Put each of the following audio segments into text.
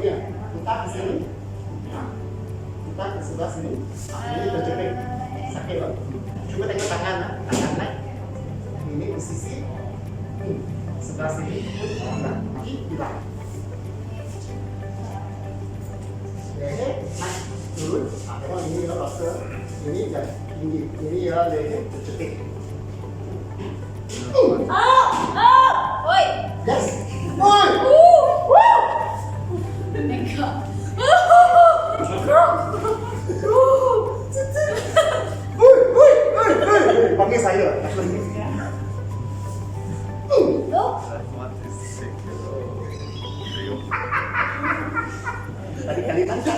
sini ya. Putar ke sini. Putar ke sebelah sini. Ini terjepit. Sakit loh. Cuba tengok tangan, tangan naik. Ini di sisi. Sebelah sini. Hilang. Leher naik turun. Tengok ini ya rasa. Ini dan ini ya leher terjepit. Oi. Yes. Oi. Panggil saya. Tadi kali lancar.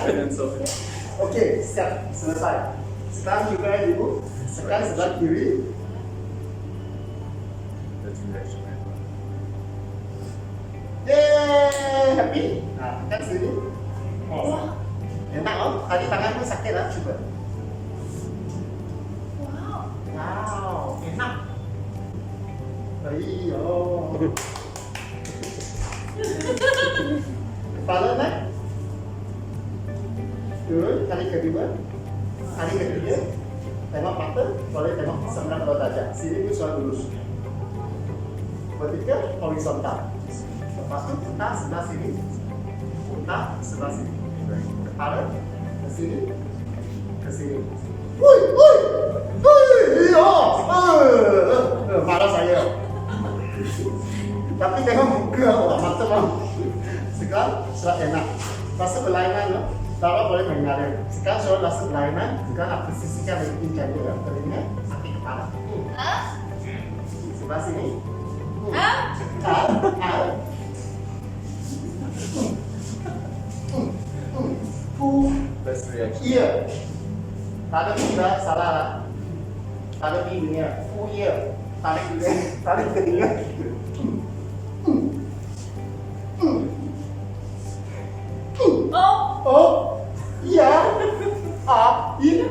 Okey, siap, selesai. Sekarang juga ibu, sekarang sebelah kiri. Yeay, happy. Nah, tekan sini. Oh, enak oh. Tadi tanganmu sakit lah, coba. Wow, enak. Ayo. Kepala naik. Turun, kali kedua. Kali ketiga. Tengok mata, boleh tengok sebelah kalau tajam. Sini pun soal lurus. Vertikal, horizontal. Lepas tu putar sebelah sini. Putar sebelah sini. Kepala ke sini. Ke sini. Woi, woi. Marah saya. Tapi tengok muka awak, mata bang. Sekarang surat enak. Rasa berlainan loh. Darah boleh mengalir. Sekarang surat rasa berlainan. Sekarang aku sisihkan lagi pincang dia. Telinga, sakit kepala. Sebelah sini. Best reaction. Iya. Tarik juga salah lah. Tarik hidungnya. Iya. Tarik juga. Tarik telinga. Oh. Iya. A, I.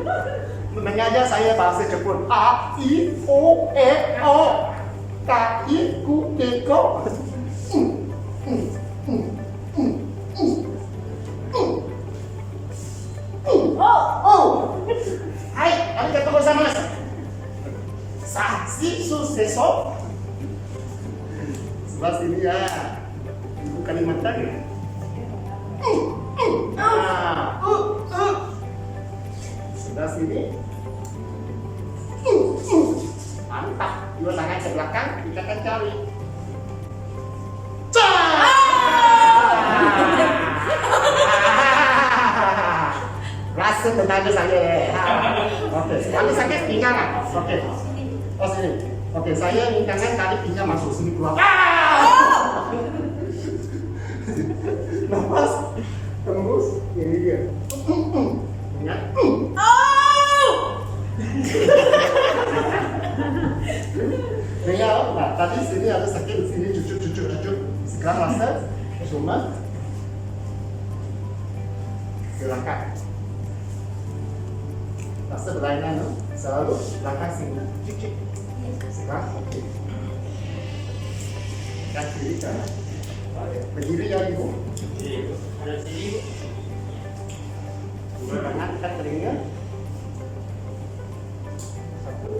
Mengajar saya bahasa Jepun. A, I, O, E, O. 𝐂𝐽𝐫𝐞𝐜. Hai, arigatou gozaimasu. Saksi suseso. Sebelah sini ya. Ibu Kalimantan ya. Sebelah sini. Mantap. Dua tangan ke belakang, kita akan cari. Rasa tenaga saya. Okey, kami sakit pinggang kan? Okey. Oh sini. Okey, saya ni tangan tarik pinggang masuk sini keluar. Lepas tembus, ini dia. Ingat? Dengar, nah tadi sini ada sakit, sini cucuk. Sekarang rasa cuma silakan. Rasa berlainan, selalu belakang sini. Cucuk. Sekarang okey. Dan kiri kanan. Berdiri ya ibu. Ada sini. Dua tangan tekan telinga. Satu.